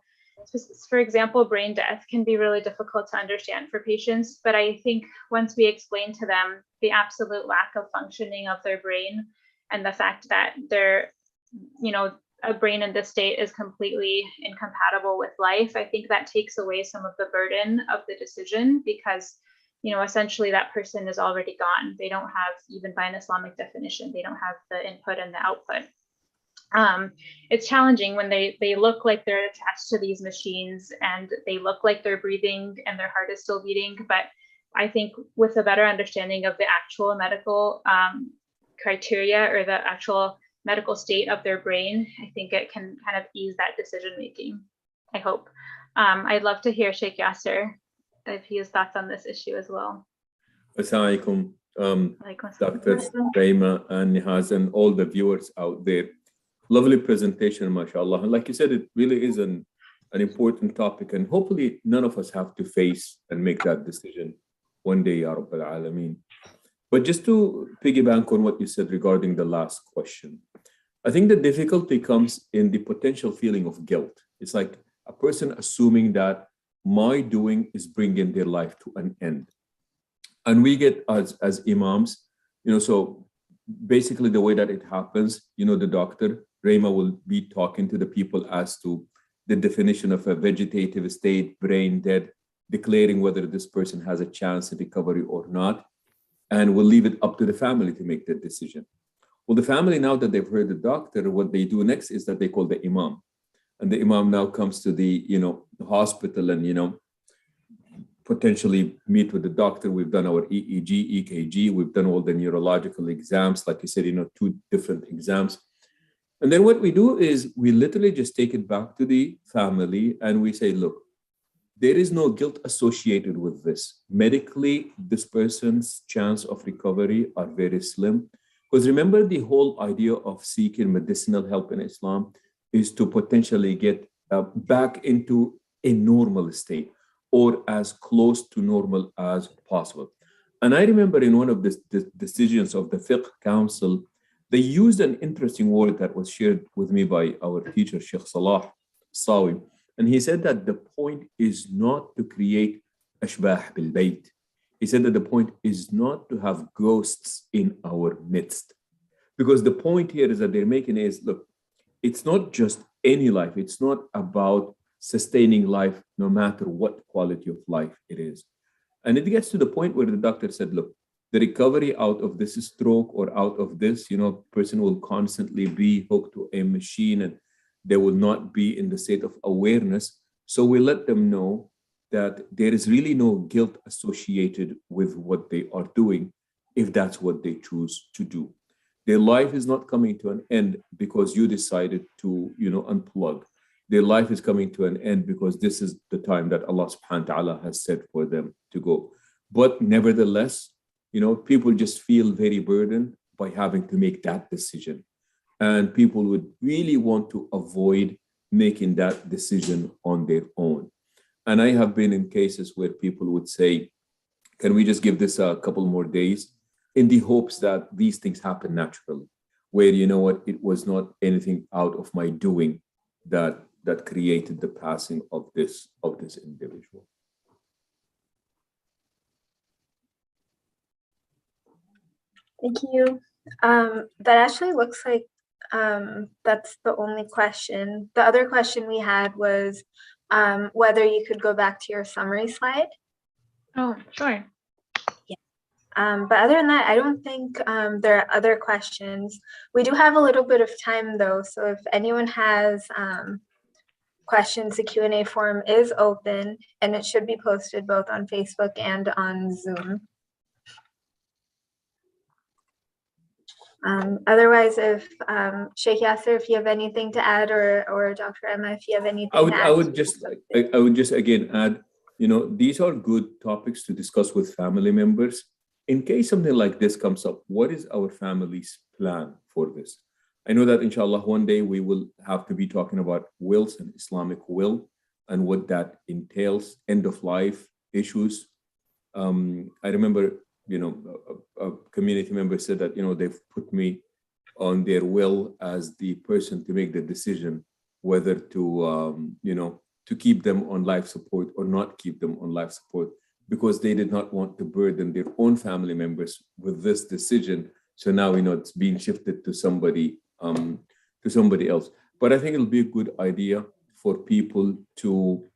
for example, brain death can be really difficult to understand for patients, but I think once we explain to them the absolute lack of functioning of their brain and the fact that their, a brain in this state is completely incompatible with life, I think that takes away some of the burden of the decision because essentially that person is already gone. They don't have, even by an Islamic definition, they don't have the input and the output. It's challenging when they look like they're attached to these machines and they look like they're breathing and their heart is still beating. But I think with a better understanding of the actual medical criteria or the actual medical state of their brain, I think it can kind of ease that decision making, I hope. I'd love to hear Sheikh Yasser if he has thoughts on this issue as well. Assalamu alaikum, Dr. Raima and Nihaz and all the viewers out there. Lovely presentation, mashallah. And like you said, it really is an important topic, and hopefully none of us have to face and make that decision one day, Ya Rabbil Alameen. But just to piggyback on what you said regarding the last question, I think the difficulty comes in the potential feeling of guilt. It's like a person assuming that my doing is bringing their life to an end. And we get as imams, so basically the way that it happens, the doctor, Raima, will be talking to the people as to the definition of a vegetative state, brain dead, declaring whether this person has a chance of recovery or not. And we'll leave it up to the family to make that decision. Well, the family, now that they've heard the doctor, what they do next is that they call the imam. And the imam now comes to the, the hospital and, potentially meet with the doctor. We've done our EEG, EKG. We've done all the neurological exams. Like you said, 2 different exams. And then what we do is we literally just take it back to the family and we say, look, there is no guilt associated with this. Medically, this person's chance of recovery are very slim. Because remember, the whole idea of seeking medicinal help in Islam is to potentially get back into a normal state or as close to normal as possible. And I remember in one of the decisions of the Fiqh Council, they used an interesting word that was shared with me by our teacher, Sheikh Salah Sawi. And he said that the point is not to create ashbah bil bayt. He said that the point is not to have ghosts in our midst. Because the point here is that they're making is, look, it's not just any life. It's not about sustaining life, no matter what quality of life it is. And it gets to the point where the doctor said, look, the recovery out of this stroke or out of this, person will constantly be hooked to a machine and they will not be in the state of awareness. So we let them know that there is really no guilt associated with what they are doing if that's what they choose to do. Their life is not coming to an end because you decided to, unplug. Their life is coming to an end because this is the time that Allah subhanahu wa ta'ala has set for them to go. But nevertheless, people just feel very burdened by having to make that decision. And people would really want to avoid making that decision on their own. And I have been in cases where people would say, can we just give this a couple more days, in the hopes that these things happen naturally, where, it was not anything out of my doing that created the passing of this individual. Thank you. That actually looks like that's the only question. The other question we had was whether you could go back to your summary slide. Oh, sure. But other than that, I don't think there are other questions. We do have a little bit of time though, so if anyone has questions, the Q&A forum is open and it should be posted both on Facebook and on Zoom. Otherwise, if Sheikh Yasser, if you have anything to add, or Dr. Emma, if you have anything to add. I would just again add, these are good topics to discuss with family members. In case something like this comes up, what is our family's plan for this? I know that inshallah, one day we will have to be talking about wills and Islamic will and what that entails, end of life issues. I remember, a community member said that, they've put me on their will as the person to make the decision whether to, to keep them on life support or not keep them on life support, because they did not want to burden their own family members with this decision. So now, it's being shifted to somebody else. But I think it'll be a good idea for people to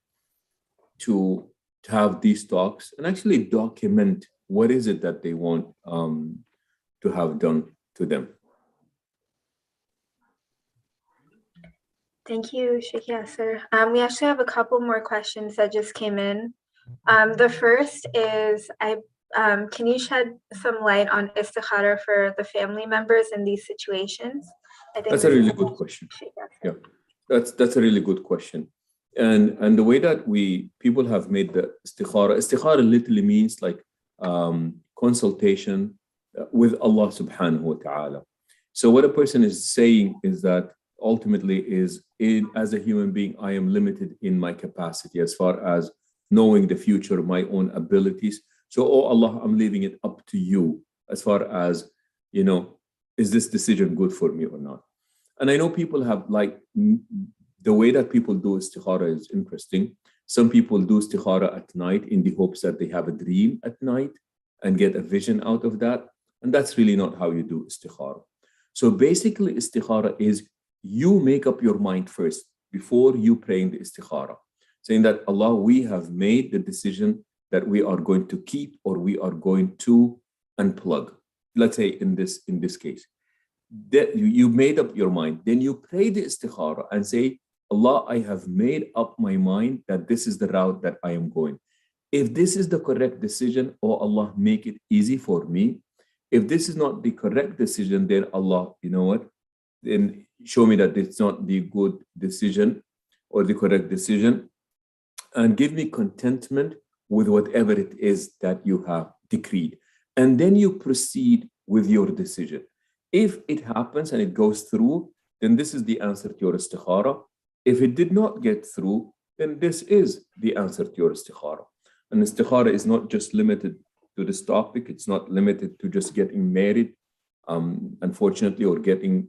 have these talks and actually document what is it that they want to have done to them. Thank you, Sheikh Yasser. We actually have a couple more questions that just came in. The first is, can you shed some light on istikhara for the family members in these situations? I think that's a really good question. Yeah, that's a really good question. And the way that people have made the istikhara literally means like consultation with Allah subhanahu wa ta'ala. So what a person is saying is that ultimately as a human being, I am limited in my capacity as far as knowing the future, my own abilities. So, oh Allah, I'm leaving it up to you as far as, is this decision good for me or not? And I know people have the way that people do istikhara is interesting. Some people do istikhara at night in the hopes that they have a dream at night and get a vision out of that. And that's really not how you do istikhara. So basically istikhara is you make up your mind first before you praying the istikhara, saying that Allah, we have made the decision that we are going to keep or we are going to unplug. Let's say in this case, that you made up your mind, then you pray the istikhara and say, Allah, I have made up my mind that this is the route that I am going. If this is the correct decision, oh Allah, make it easy for me. If this is not the correct decision, then Allah, you know what? Then show me that it's not the good decision or the correct decision, and give me contentment with whatever it is that you have decreed. And then you proceed with your decision. If it happens and it goes through, then this is the answer to your istikhara. If it did not get through, then this is the answer to your istikhara. And istikhara is not just limited to this topic. It's not limited to just getting married, unfortunately, or getting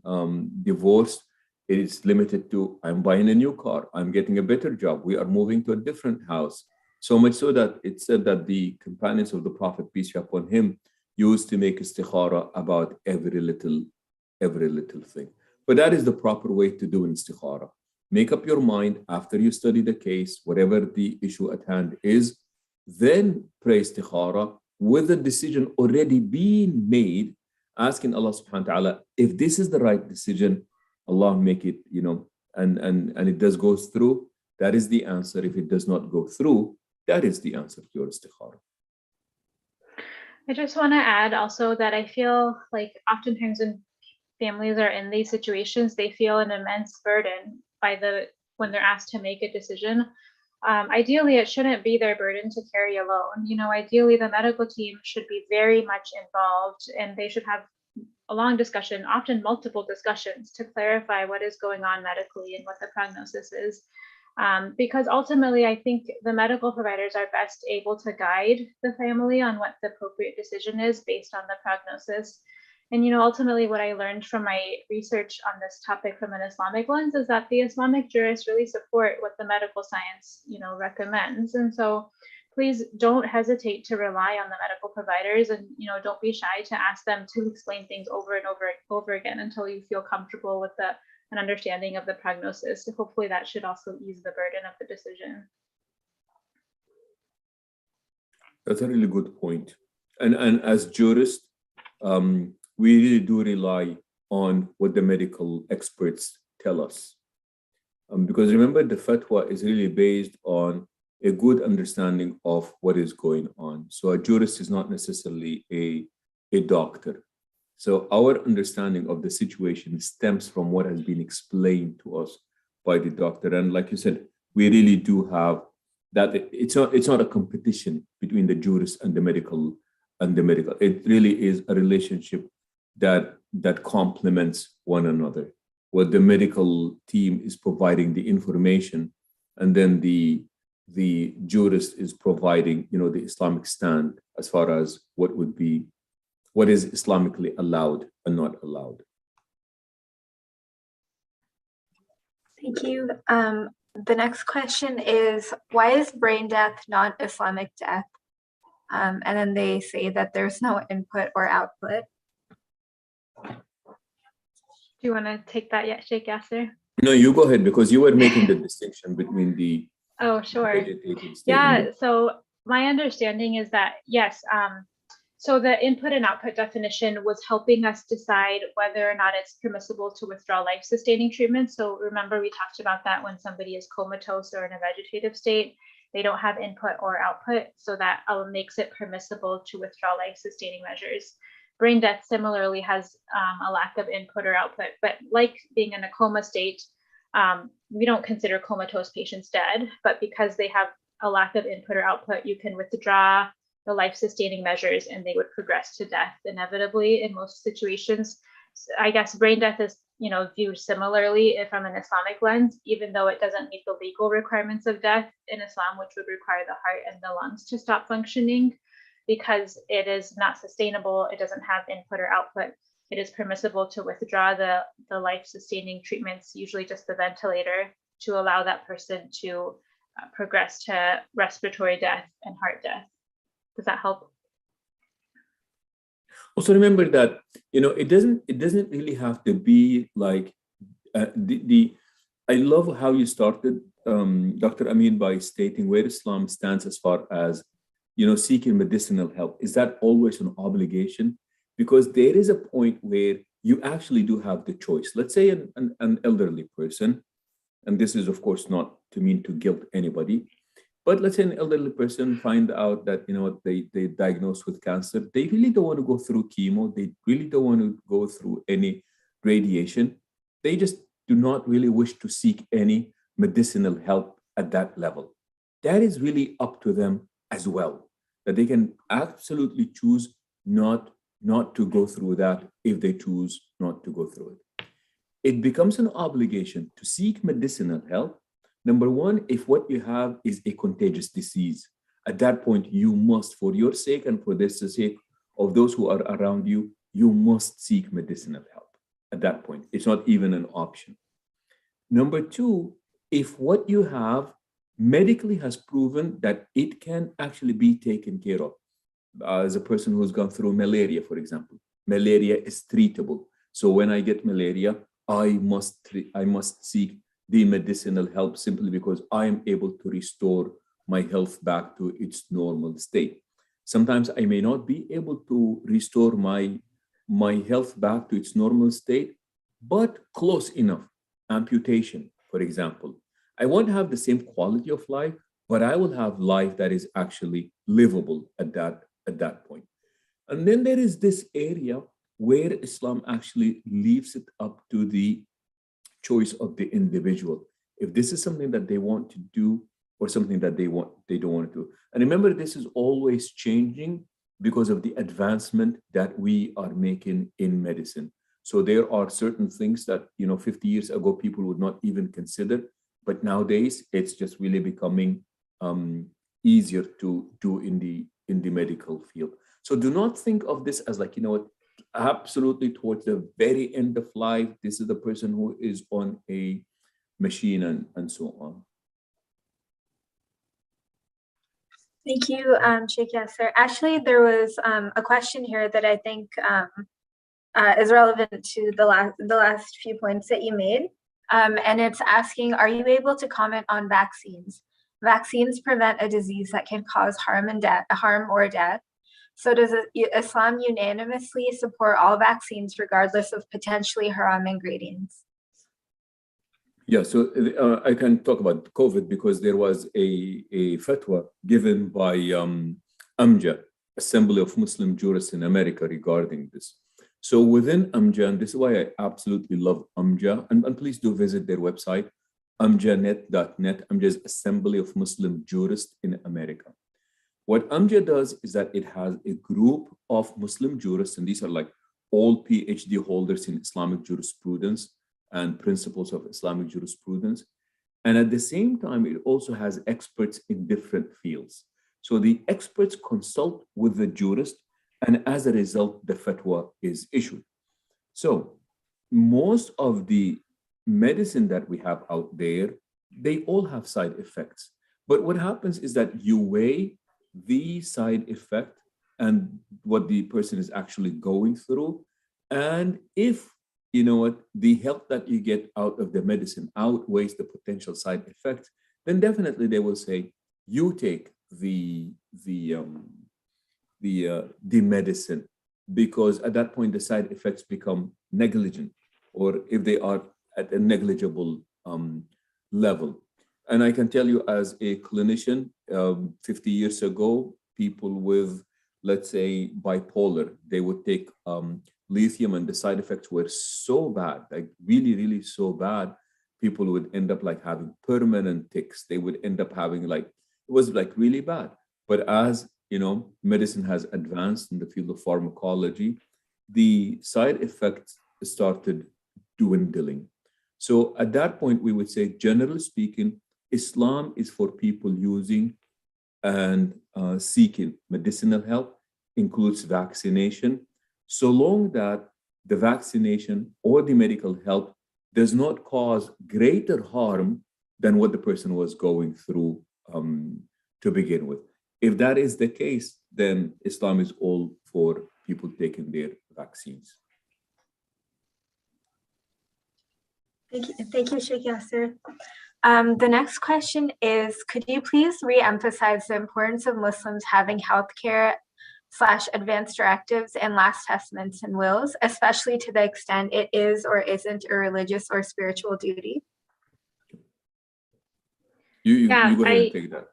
divorced. It is limited to, I'm buying a new car, I'm getting a better job, we are moving to a different house. So much so that it said that the companions of the Prophet, peace be upon him, used to make istikhara about every little thing. But that is the proper way to do an istikhara. Make up your mind after you study the case, whatever the issue at hand is, then pray istikhara with the decision already being made, asking Allah subhanahu wa ta'ala, if this is the right decision, Allah make it, and it does go through, that is the answer. If it does not go through, that is the answer to your istikhara. I just want to add also that I feel like oftentimes when families are in these situations, they feel an immense burden when they're asked to make a decision. Ideally, it shouldn't be their burden to carry alone. Ideally, the medical team should be very much involved, and they should have a long discussion, often multiple discussions, to clarify what is going on medically and what the prognosis is. Because ultimately, I think the medical providers are best able to guide the family on what the appropriate decision is based on the prognosis. And, ultimately what I learned from my research on this topic from an Islamic lens is that the Islamic jurists really support what the medical science, recommends. And so please don't hesitate to rely on the medical providers, and, don't be shy to ask them to explain things over and over again until you feel comfortable with an understanding of the prognosis. So hopefully that should also ease the burden of the decision. That's a really good point. And as jurists, we really do rely on what the medical experts tell us. Because remember, the fatwa is really based on a good understanding of what is going on. So a jurist is not necessarily a doctor. So our understanding of the situation stems from what has been explained to us by the doctor. And like you said, we really do have that. It's not a competition between the jurist and the medical. It really is a relationship that complements one another, where the medical team is providing the information, and then the jurist is providing, the Islamic stand as far as what is Islamically allowed and not allowed. Thank you. The next question is, why is brain death not Islamic death? And then they say that there's no input or output. Do you want to take that yet, Sheikh Yasser? No, you go ahead, because you were making the distinction between the sure. Yeah, so my understanding is that, yes, so the input and output definition was helping us decide whether or not it's permissible to withdraw life-sustaining treatment. So remember, we talked about that when somebody is comatose or in a vegetative state, they don't have input or output, so that makes it permissible to withdraw life-sustaining measures. Brain death similarly has a lack of input or output, but like being in a coma state, we don't consider comatose patients dead, but because they have a lack of input or output, you can withdraw the life-sustaining measures and they would progress to death inevitably in most situations. So I guess brain death is, viewed similarly from an Islamic lens, even though it doesn't meet the legal requirements of death in Islam, which would require the heart and the lungs to stop functioning. Because it is not sustainable, it doesn't have input or output, it is permissible to withdraw the life-sustaining treatments, usually just the ventilator, to allow that person to progress to respiratory death and heart death. Does that help? Also remember that, it doesn't really have to be like I love how you started, Dr. Amin, by stating where Islam stands as far as seeking medicinal help. Is that always an obligation? Because there is a point where you actually do have the choice. Let's say an elderly person, and this is of course not to mean to guilt anybody, but let's say an elderly person find out that they diagnosed with cancer. They really don't want to go through chemo. They really don't want to go through any radiation. they just do not really wish to seek any medicinal help at that level. That is really up to them as well, that they can absolutely choose not to go through that if they choose not to go through it. It becomes an obligation to seek medicinal help. Number one, if what you have is a contagious disease, at that point, you must, for your sake and for the sake of those who are around you, you must seek medicinal help. At that point, it's not even an option. Number two, if what you have medically has proven that it can actually be taken care of, as a person who's gone through malaria, for example, malaria is treatable. So when I get malaria, I must seek the medicinal help simply because I am able to restore my health back to its normal state. Sometimes I may not be able to restore my health back to its normal state, but close enough. Amputation, for example. I won't have the same quality of life, but I will have life that is actually livable at that point. And then there is this area where Islam actually leaves it up to the choice of the individual. If this is something that they want to do or something that they don't want to do. And remember, this is always changing because of the advancement that we are making in medicine. So there are certain things that, 50 years ago, people would not even consider, but nowadays it's just really becoming easier to do in the medical field. So do not think of this as like, absolutely towards the very end of life, this is the person who is on a machine and so on. Thank you, Sheikh Yasser. Actually, there was a question here that I think is relevant to the last few points that you made. And it's asking, are you able to comment on vaccines? Vaccines prevent a disease that can cause harm or death. So does Islam unanimously support all vaccines regardless of potentially haram ingredients? Yeah, so I can talk about COVID because there was a fatwa given by AMJA, Assembly of Muslim Jurists in America, regarding this. So within AMJA, and this is why I absolutely love AMJA, and please do visit their website, amjanet.net. AMJA is Assembly of Muslim Jurists in America. What AMJA does is that it has a group of Muslim jurists, and these are like all PhD holders in Islamic jurisprudence and principles of Islamic jurisprudence. And at the same time, it also has experts in different fields. So the experts consult with the jurist, and as a result, the fatwa is issued. So most of the medicine that we have out there, they all have side effects. But what happens is that you weigh the side effect and what the person is actually going through. And if the help that you get out of the medicine outweighs the potential side effects, then definitely they will say, you take the medicine, because at that point the side effects become negligent, or if they are at a negligible level. And I can tell you as a clinician, 50 years ago, people with, let's say, bipolar, they would take lithium, and the side effects were so bad, like really, really so bad. People would end up like having permanent tics. They would end up having it was like really bad. But as medicine has advanced in the field of pharmacology, the side effects started dwindling. So at that point, we would say, generally speaking, Islam is for people using and seeking medicinal help, includes vaccination, so long that the vaccination or the medical help does not cause greater harm than what the person was going through to begin with. If that is the case, then Islam is all for people taking their vaccines. Thank you, Sheikh Yasser. The next question is, could you please re-emphasize the importance of Muslims having healthcare / advanced directives and last testaments and wills, especially to the extent it is or isn't a religious or spiritual duty? You go ahead and take that.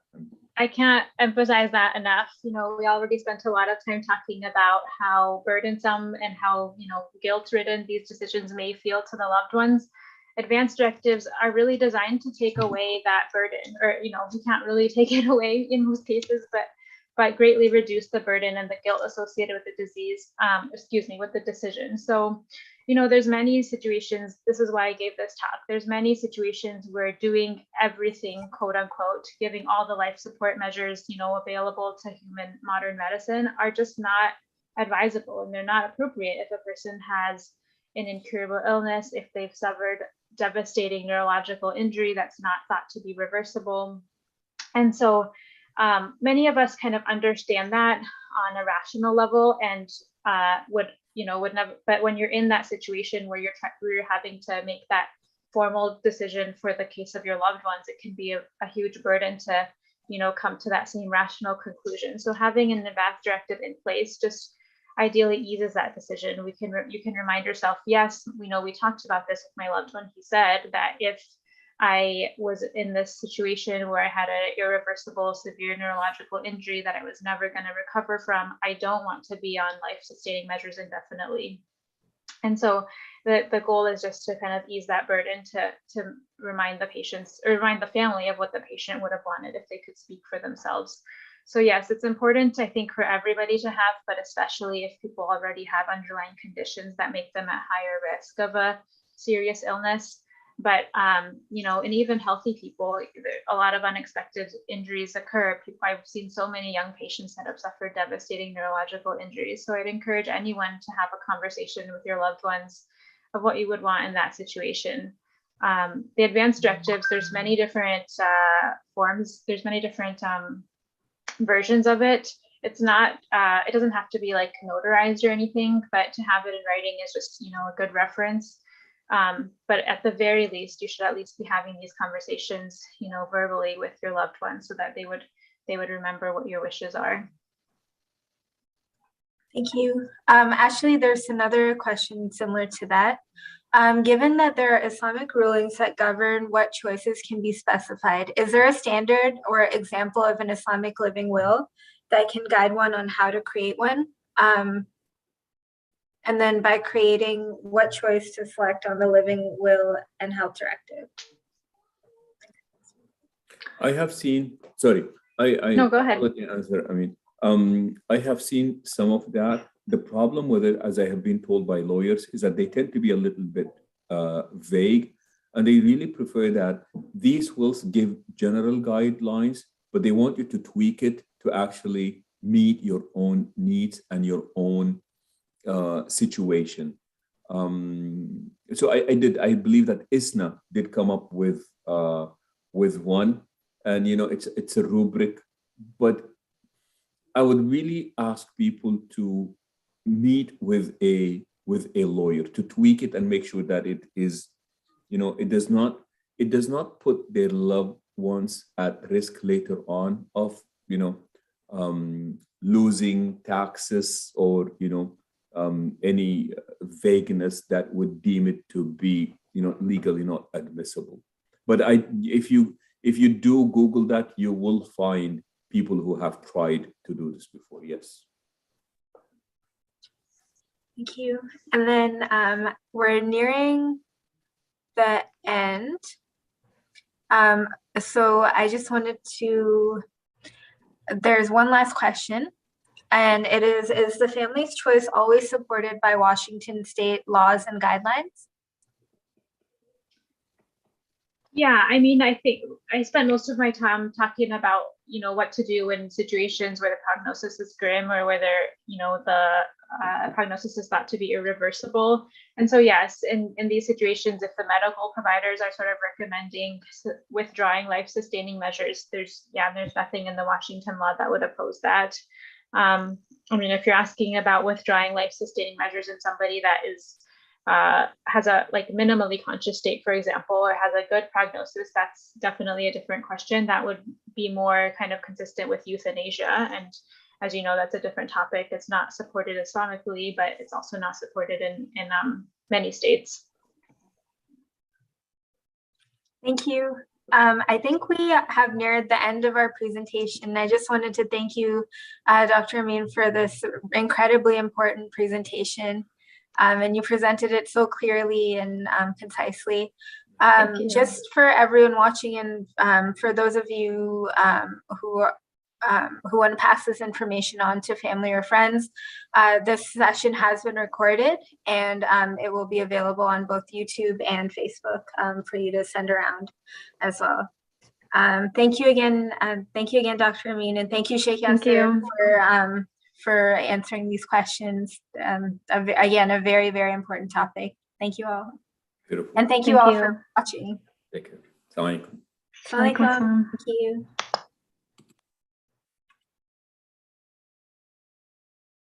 I can't emphasize that enough. We already spent a lot of time talking about how burdensome and how, guilt-ridden these decisions may feel to the loved ones. Advanced directives are really designed to take away that burden, or, we can't really take it away in most cases, but greatly reduce the burden and the guilt associated with the disease, with the decision. So, there's many situations, this is why I gave this talk, there's many situations where doing everything, quote unquote, giving all the life support measures, available to human modern medicine are just not advisable, and they're not appropriate if a person has an incurable illness, if they've suffered devastating neurological injury that's not thought to be reversible. And so many of us kind of understand that on a rational level and would never, but when you're in that situation where you're having to make that formal decision for the case of your loved ones, it can be a huge burden to, come to that same rational conclusion. So having an advanced directive in place just ideally eases that decision. You can remind yourself, yes, we talked about this with my loved one. He said that if I was in this situation where I had an irreversible, severe neurological injury that I was never going to recover from, I don't want to be on life-sustaining measures indefinitely. And so the goal is just to kind of ease that burden to remind the patients, or remind the family of what the patient would have wanted if they could speak for themselves. So yes, it's important, I think, for everybody to have, but especially if people already have underlying conditions that make them at higher risk of a serious illness. But, and even healthy people, a lot of unexpected injuries occur. I've seen so many young patients that have suffered devastating neurological injuries. So I'd encourage anyone to have a conversation with your loved ones of what you would want in that situation. The advanced directives, there's many different forms, there's many different versions of it. It's not, it doesn't have to be like notarized or anything, but to have it in writing is just, a good reference. But at the very least, you should at least be having these conversations, verbally with your loved ones so that they would remember what your wishes are. Thank you. Actually, there's another question similar to that. Given that there are Islamic rulings that govern what choices can be specified, is there a standard or example of an Islamic living will that can guide one on how to create one? And then by creating, what choice to select on the living will and health directive? I have seen, sorry, No, go ahead. Let me answer. I have seen some of that. The problem with it, as I have been told by lawyers, is that they tend to be a little bit vague, and they really prefer that these wills give general guidelines, but they want you to tweak it to actually meet your own needs and your own situation. So I believe that ISNA did come up with one, and it's a rubric, but I would really ask people to meet with a lawyer to tweak it and make sure that it is, it does not put their loved ones at risk later on of losing taxes or any vagueness that would deem it to be legally not admissible. But if you do Google that, you will find people who have tried to do this before. Yes. Thank you. And then we're nearing the end. So I just wanted to, there's one last question. And it is the family's choice always supported by Washington state laws and guidelines? Yeah, I think I spent most of my time talking about, what to do in situations where the prognosis is grim or whether, the prognosis is thought to be irreversible. And so, yes, in these situations, if the medical providers are sort of recommending withdrawing life-sustaining measures, there's nothing in the Washington law that would oppose that. If you're asking about withdrawing life-sustaining measures in somebody that is has a minimally conscious state, for example, or has a good prognosis, that's definitely a different question. That would be more kind of consistent with euthanasia. And as you know, that's a different topic. It's not supported Islamically, but it's also not supported in many states. Thank you. I think we have neared the end of our presentation. I just wanted to thank you, Dr. Amin, for this incredibly important presentation. And you presented it so clearly and concisely. Just for everyone watching and for those of you who want to pass this information on to family or friends, this session has been recorded and it will be available on both YouTube and Facebook for you to send around as well. Thank you again, Dr. Amin, and thank you, Sheikh Yasser, for answering these questions. Again, a very, very important topic. Thank you all. Beautiful. And thank you all for watching. Take care. Assalamu alaikum. Assalamu alaikum. Thank you.